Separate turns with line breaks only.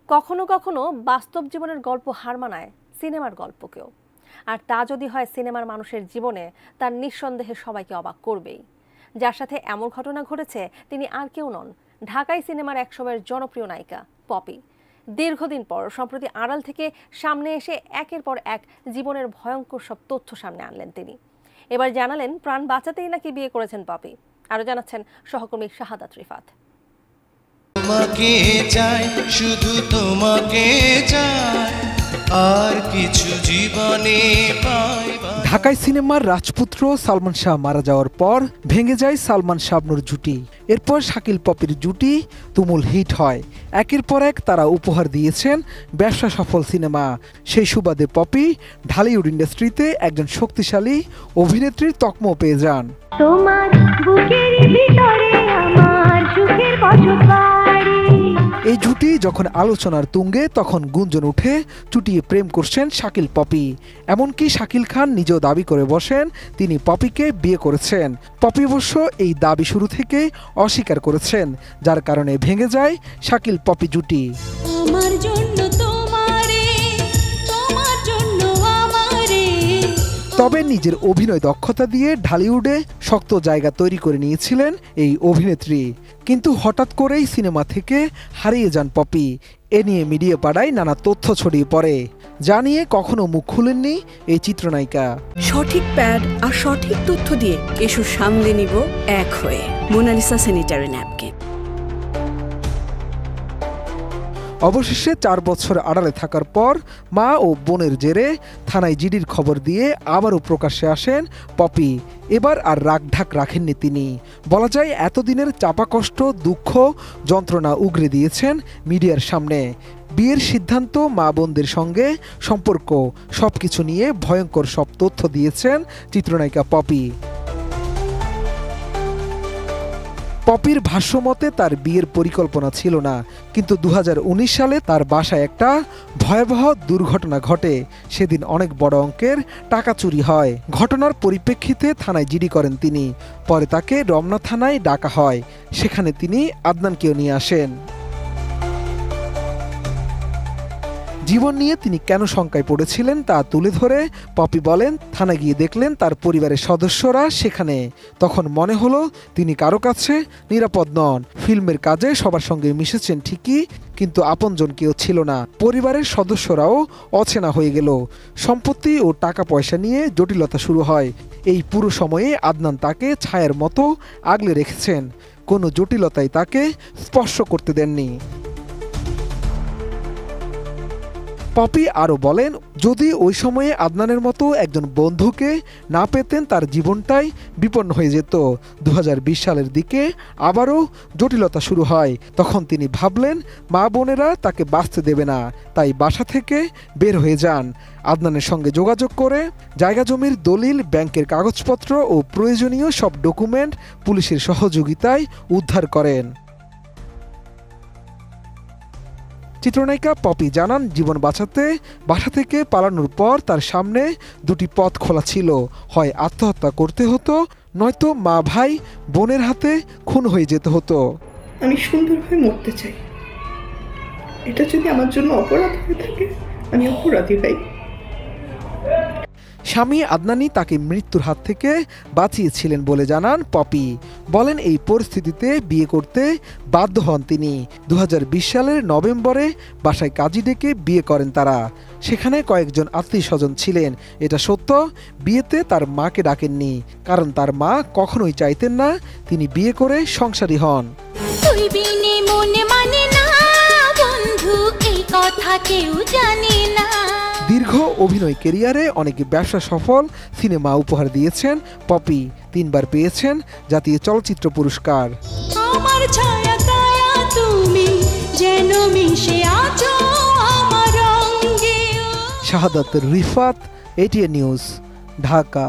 কখনো কখনো বাস্তব জীবনের গল্প হার মানায় সিনেমার গল্পকেও। আর তা যদি হয় সিনেমার মানুষের জীবনে, তার নিঃসন্দেহে সবাইকে অবাক করবেই। যার সাথে এমন ঘটনা ঘটেছে তিনি আর কেউ নন, ঢাকাই সিনেমার একসময়ের জনপ্রিয় নায়িকা পপি। দীর্ঘদিন পর সম্প্রতি আড়াল থেকে সামনে এসে একের পর এক জীবনের ভয়ঙ্কর সব তথ্য সামনে আনলেন তিনি। এবার জানালেন প্রাণ বাঁচাতেই নাকি বিয়ে করেছেন পপি। আরো জানাচ্ছেন সহকর্মী শাহাদাত রিফাত।
তোমাকে চাই, শুধু তোমাকে চাই, আর কিছু জীবনে পাই।
ঢাকাই সিনেমার রাজপুত্র সালমান শাহ মারা যাওয়ার পর ভেঙে যায় সালমান শাবনূর জুটি। এরপর শাকিল পপির জুটি তুমুল হিট হয়। একের পর এক তারা উপহার দিয়েছেন ব্যবসা সফল সিনেমা। সেই সুবাদে পপি ঢালিউড ইন্ডাস্ট্রিতে একজন শক্তিশালী অভিনেত্রীর তকমাও পেয়ে যান।
তোমার বুকের ভিতরে আমার সুখের বসতবাড়ি।
এই জুটি যখন আলোচনার তুঙ্গে, তখন গুঞ্জন উঠে চুটিয়ে প্রেম করছেন শাকিল পপি। এমনকি শাকিল খান নিজেও দাবি করে বসেন তিনি পপিকে বিয়ে করেছেন। পপি অবশ্য এই দাবি শুরু থেকে অস্বীকার করেছেন, যার কারণে ভেঙে যায় শাকিল পপি জুটি।
আমার জন্য তোমারে, তোমার জন্য আমারে।
তবে নিজের অভিনয় দক্ষতা দিয়ে ঢালিউডে শক্ত জায়গা তৈরি করে নিয়েছিলেন এই অভিনেত্রী। কিন্তু হঠাৎ করেই সিনেমা থেকে হারিয়ে যান পপি। এ নিয়ে মিডিয়া পাড়ায় নানা তথ্য ছড়িয়ে পড়ে, যা নিয়ে কখনো মুখ খুলেননি এই চিত্রনায়িকা।
সঠিক প্যাড আর সঠিক তথ্য দিয়ে এসব সামলে নিব এক হয়ে। Monalisa sanitary napkin.
অবশেষে 4 বছর আড়ালে থাকার পর মা ও বোনের জেরে থানায় জিডির খবর দিয়ে আবারও প্রকাশ্যে আসেন পপি। এবার আর রাগঢাক রাখেননি তিনি। বলা যায় এতদিনের চাপা কষ্ট, দুঃখ, যন্ত্রণা উগরে দিয়েছেন মিডিয়ার সামনে। বিয়ের সিদ্ধান্ত, মা বোনদের সঙ্গে সম্পর্ক, সবকিছু নিয়ে ভয়ঙ্কর সব তথ্য দিয়েছেন চিত্রনায়িকা পপি। পপির ভাষ্যমতে তার বিয়ের পরিকল্পনা ছিল না, কিন্তু 2019 সালে তার বাসায় একটা ভয়াবহ দুর্ঘটনা ঘটে। সেদিন অনেক বড় অঙ্কের টাকা চুরি হয়। ঘটনার পরিপ্রেক্ষিতে থানায় জিডি করেন তিনি। পরে তাকে রমনা থানায় ডাকা হয়। সেখানে তিনি আদনানকেও নিয়ে আসেন। জীবন নিয়ে তিনি কেন শঙ্কায় পড়েছিলেন তা তুলে ধরে পপি বলেন, থানায় গিয়ে দেখলেন তার পরিবারের সদস্যরা সেখানে। তখন মনে হলো তিনি কারো কাছে নিরাপদ নন। ফিল্মের কাজে সবার সঙ্গে মিশেছেন ঠিকই, কিন্তু আপনজন কেউ ছিল না। পরিবারের সদস্যরাও অচেনা হয়ে গেল। সম্পত্তি ও টাকা পয়সা নিয়ে জটিলতা শুরু হয়। এই পুরো সময়ে আদনান তাকে ছায়ার মতো আগলে রেখেছেন। কোনো জটিলতাই তাকে স্পর্শ করতে দেননি। পপি আরও বলেন, যদি ওই সময়ে আদনানের মতো একজন বন্ধুকে না পেতেন তার জীবনটাই বিপন্ন হয়ে যেত। 2020 সালের দিকে আবারও জটিলতা শুরু হয়। তখন তিনি ভাবলেন মা বোনেরা তাকে বাঁচতে দেবে না, তাই বাসা থেকে বের হয়ে যান। আদনানের সঙ্গে যোগাযোগ করে জায়গা জমির দলিল, ব্যাংকের কাগজপত্র ও প্রয়োজনীয় সব ডকুমেন্ট পুলিশের সহযোগিতায় উদ্ধার করেন। চিত্রনায়িকা পপি জানান, জীবন বাঁচাতে বাসা থেকে পালানোর পর তার সামনে দুটি পথ খোলা ছিল। হয় আত্মহত্যা করতে হতো, নয়তো মা ভাই বোনের হাতে খুন হয়ে যেতে হতো।
আমি সুন্দরভাবে মরতে চাই। এটা যদি আমার জন্য অপরাধ হয়ে থাকে, আমি অপরাধী ভাই।
স্বামী আদনানি তাকে মৃত্যুর হাত থেকে বাঁচিয়েছিলেন বলে জানান পপি। বলেন এই পরিস্থিতিতে বিয়ে করতে বাধ্য হন তিনি। 2020 সালের নভেম্বরে বাসায় কাজী ডেকে বিয়ে করেন তারা। সেখানে কয়েকজন আত্মীয় স্বজন ছিলেন। এটা সত্য, বিয়েতে তার মাকে ডাকেননি, কারণ তার মা কখনোই চাইতেন না তিনি বিয়ে করে সংসারী হন। দীর্ঘ অভিনয় ক্যারিয়ারে অনেক ব্যবসা সফল সিনেমা উপহার দিয়েছেন পপি। 3 বার পেয়েছেন জাতীয় চলচ্চিত্র পুরস্কার। শাহাদাত রিফাত, ATN নিউজ, ঢাকা।